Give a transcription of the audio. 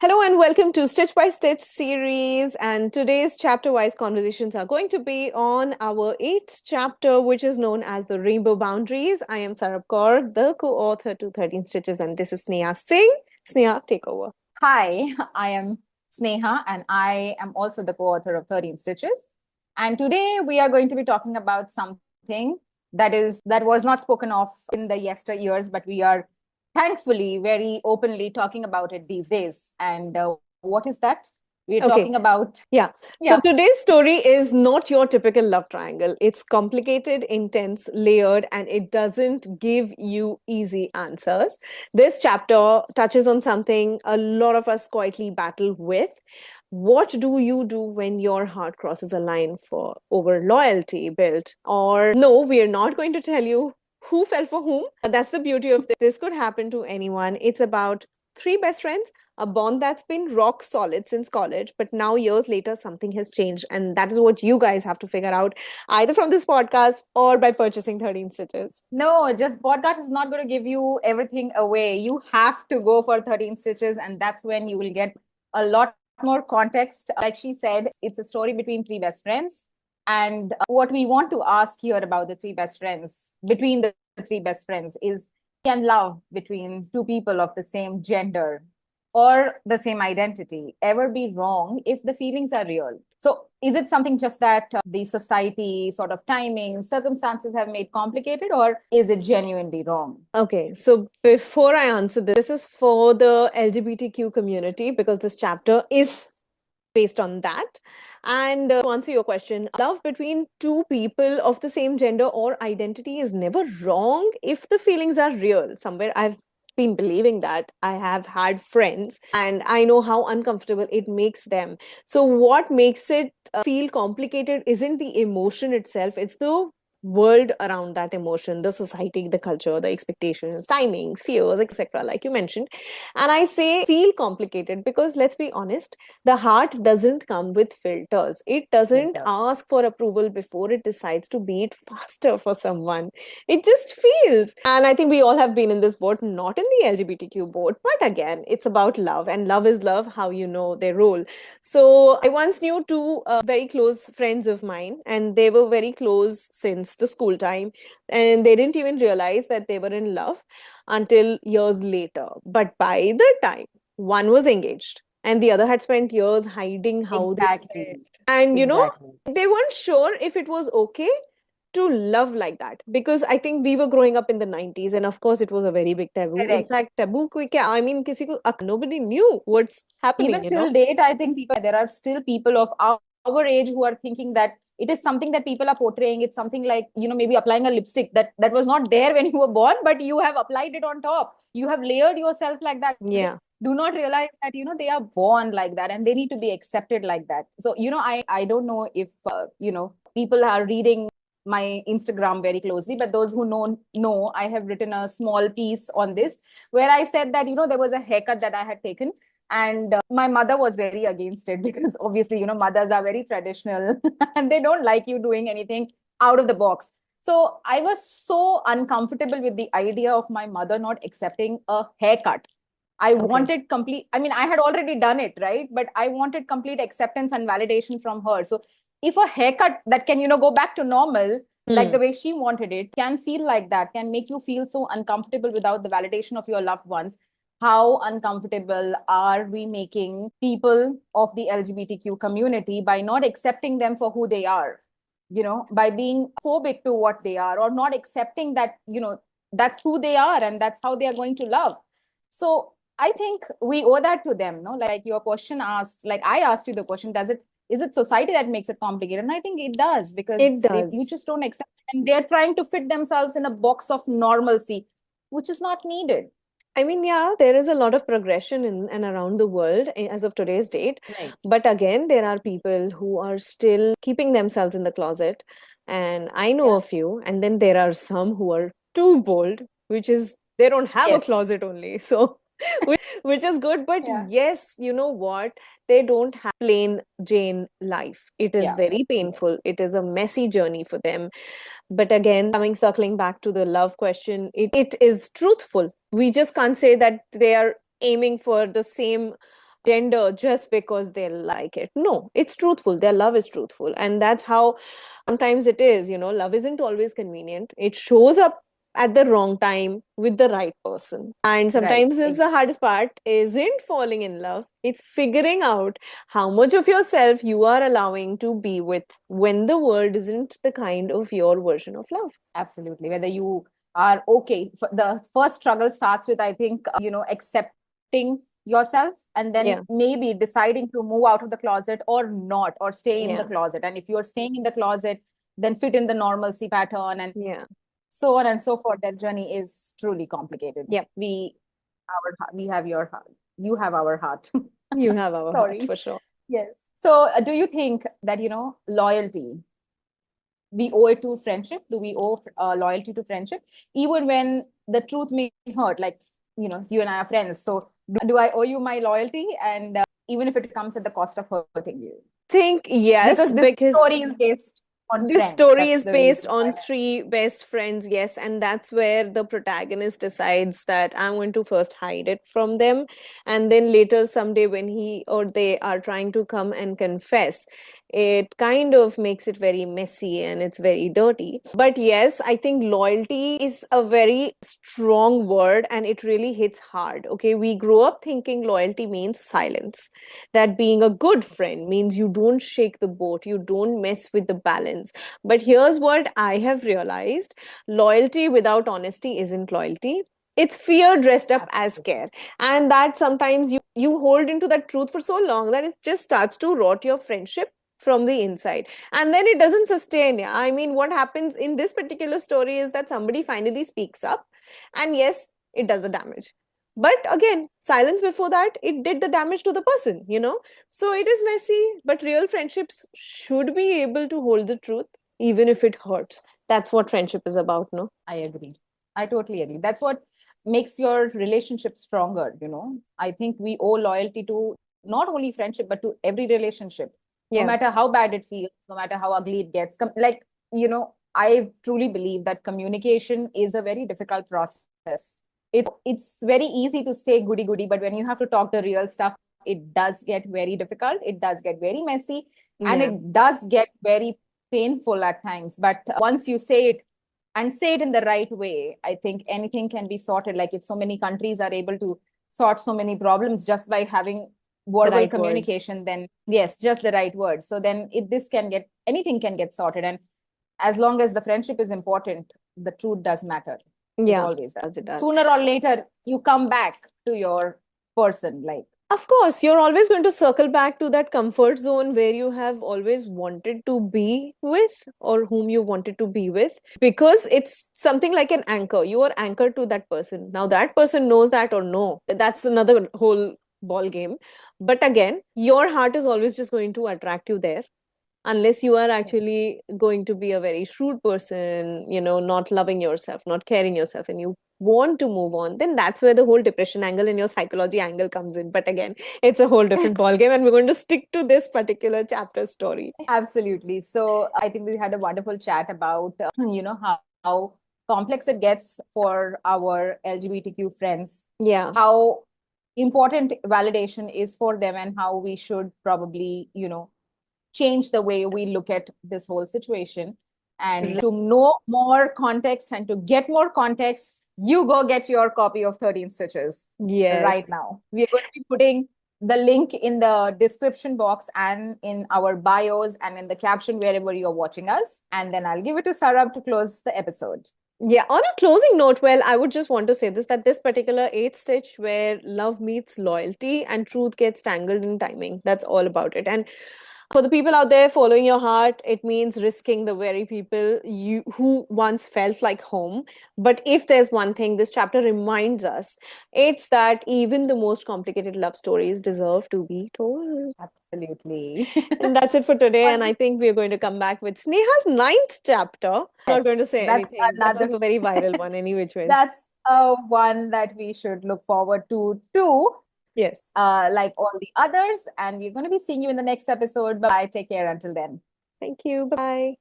Hello and welcome to Stitch by Stitch series. And today's chapter wise conversations are going to be on our eighth chapter, which is known as the Rainbow Boundaries. I am Sarab Kaur, the co author to 13 Stitches, and this is Sneha Singh. Sneha, take over. Hi, I am Sneha and I am also the co-author of 13 Stitches. And today we are going to be talking about something that was not spoken of in the yesteryears, but we are thankfully very openly talking about it these days. And what is that? We're Okay. talking about Yeah. So today's story is not your typical love triangle. It's complicated, intense, layered, and it doesn't give you easy answers. This chapter touches on something a lot of us quietly battle with. What do you do when your heart crosses a line for over loyalty built? Or no, we are not going to tell you who fell for whom. That's the beauty of this. Could happen to anyone. It's about three best friends, a bond that's been rock solid since college, but now years later, something has changed. And that is what you guys have to figure out either from this podcast or by purchasing 13 Stitches. no, just podcast is not going to give you everything away. You have to go for 13 Stitches, and that's when you will get a lot more context. Like she said, it's a story between three best friends. And what we want to ask here about the three best friends, between the three best friends, is can love between two people of the same gender or the same identity ever be wrong if the feelings are real? So, is it something just that the society, sort of timing, circumstances have made complicated, or is it genuinely wrong? Okay, so before I answer this is for the LGBTQ community because this chapter is based on that. And to answer your question, love between two people of the same gender or identity is never wrong if the feelings are real. Somewhere I've been believing that. I have had friends and I know how uncomfortable it makes them. So, what makes it feel complicated isn't the emotion itself, it's the world around that emotion, the society, the culture, the expectations, timings, fears, etc., like you mentioned. And I say feel complicated because let's be honest, the heart doesn't come with filters. It doesn't ask for approval before it decides to beat faster for someone. It just feels. And I think we all have been in this boat, not in the LGBTQ boat, but again, it's about love. And love is love, how you know their role. So I once knew two very close friends of mine, and they were very close since the school time. And they didn't even realize that they were in love until years later. But by the time one was engaged and the other had spent years hiding how they Exactly. felt. And, Exactly. they weren't sure if it was okay to love like that because I think we were growing up in the 90s and of course it was a very big taboo. In Correct. fact, taboo I mean, nobody knew what's happening, Even till date, I think there are still people of our age who are thinking that it is something that people are portraying. It's something like, maybe applying a lipstick that was not there when you were born, but you have applied it on top. You have layered yourself like that. Yeah. Do not realize that, they are born like that and they need to be accepted like that. So, I don't know if, people are reading my Instagram very closely, but those who know I have written a small piece on this where I said that, there was a haircut that I had taken and my mother was very against it because obviously, mothers are very traditional and they don't like you doing anything out of the box. So I was so uncomfortable with the idea of my mother not accepting a haircut. I wanted complete, I mean, I had already done it, right? But I wanted complete acceptance and validation from her. So if a haircut that can, go back to normal, like the way she wanted it, can feel like that, can make you feel so uncomfortable without the validation of your loved ones. How uncomfortable are we making people of the LGBTQ community by not accepting them for who they are? By being phobic to what they are or not accepting that, that's who they are and that's how they are going to love. So I think we owe that to them, no? Like your question asks, like I asked you the question, is it society that makes it complicated? And I think it does because It you does. just don't accept it. And they're trying to fit themselves in a box of normalcy, which is not needed. I mean, yeah, there is a lot of progression in and around the world as of today's date. Right. But again, there are people who are still keeping themselves in the closet. And I know Yeah. a few. And then there are some who are too bold, which is they don't have a Yes. closet only. So, which is good. But Yeah. yes, you know what? They don't have plain Jane life. It is Yeah. very painful. It is a messy journey for them. But again, circling back to the love question, it is truthful. We just can't say that they are aiming for the same gender just because they like it. No, it's truthful. Their love is truthful. And that's how sometimes it is. Love isn't always convenient. It shows up at the wrong time with the right person. And Right. sometimes is the hardest part isn't falling in love. It's figuring out how much of yourself you are allowing to be with when the world isn't the kind of your version of love. Absolutely. Whether you are okay. The first struggle starts with, I think, accepting yourself and then Yeah. maybe deciding to move out of the closet or not, or stay in the Yeah. closet. And if you're staying in the closet, then fit in the normalcy pattern and Yeah. so on and so forth. That journey is truly complicated. Yeah. We have your heart. You have our heart. You have our heart Sorry. for sure. Yes. So, do you think that, loyalty, we owe it to friendship? Do we owe loyalty to friendship? Even when the truth may hurt, like, you and I are friends. So, do I owe you my loyalty? And even if it comes at the cost of hurting you? Think yes, Because this because story is based on this friends. story That's is the based reason why. on three best friends, yes, and that's where the protagonist decides that I'm going to first hide it from them, and then later, someday, when he or they are trying to come and confess, it kind of makes it very messy and it's very dirty. But yes, I think loyalty is a very strong word and it really hits hard. Okay, we grow up thinking loyalty means silence, that being a good friend means you don't shake the boat, you don't mess with the balance. But here's what I have realized: loyalty without honesty isn't loyalty. It's fear dressed up as Absolutely. care. And that sometimes you hold into that truth for so long that it just starts to rot your friendship from the inside. And then it doesn't sustain. Yeah. I mean, what happens in this particular story is that somebody finally speaks up. And yes, it does the damage. But again, silence before that, it did the damage to the person. So it is messy, but real friendships should be able to hold the truth, even if it hurts. That's what friendship is about, no? I agree. I totally agree. That's what makes your relationship stronger, I think we owe loyalty to not only friendship, but to every relationship, no Yeah. matter how bad it feels, no matter how ugly it gets. Like, I truly believe that communication is a very difficult process. It's very easy to stay goody goody, but when you have to talk the real stuff, it does get very difficult. It does get very messy, and Yeah. it does get very painful at times. But once you say it and say it in the right way, I think anything can be sorted. Like if so many countries are able to sort so many problems just by having The verbal right words. communication, then yes, just the right words. So then this can get, anything can get sorted. And as long as the friendship is important, the truth does matter. It Yeah, always does. it does. Sooner or later, you come back to your person. Like, Of course, you're always going to circle back to that comfort zone where you have always wanted to be with or whom you wanted to be with, because it's something like an anchor. You are anchored to that person. Now, that person knows that or no, that's another whole ball game. But again, your heart is always just going to attract you there, unless you are actually going to be a very shrewd person, not loving yourself, not caring yourself, and you want to move on. Then that's where the whole depression angle and your psychology angle comes in. But again, it's a whole different ball game, and we're going to stick to this particular chapter story. absolutely. So I think we had a wonderful chat about, how complex it gets for our LGBTQ friends, Yeah. how important validation is for them, and how we should probably, change the way we look at this whole situation. And to know more context and to get more context, you go get your copy of 13 Stitches right Yes. now. We are going to be putting the link in the description box and in our bios and in the caption wherever you're watching us. And then I'll give it to Sarab to close the episode. Yeah, on a closing note, well, I would just want to say this, that this particular eighth stitch where love meets loyalty and truth gets tangled in timing, that's all about it. And for the people out there following your heart, it means risking the very people you who once felt like home. But if there's one thing this chapter reminds us, it's that even the most complicated love stories deserve to be told. Absolutely. And that's it for today. And I think we're going to come back with Sneha's ninth chapter. I'm not Yes, going to say that's anything. That was another, a very viral one, any which ways. that's one that we should look forward to too, Yes. like all the others. And we're going to be seeing you in the next episode. Bye. Take care until then. Thank you. Bye.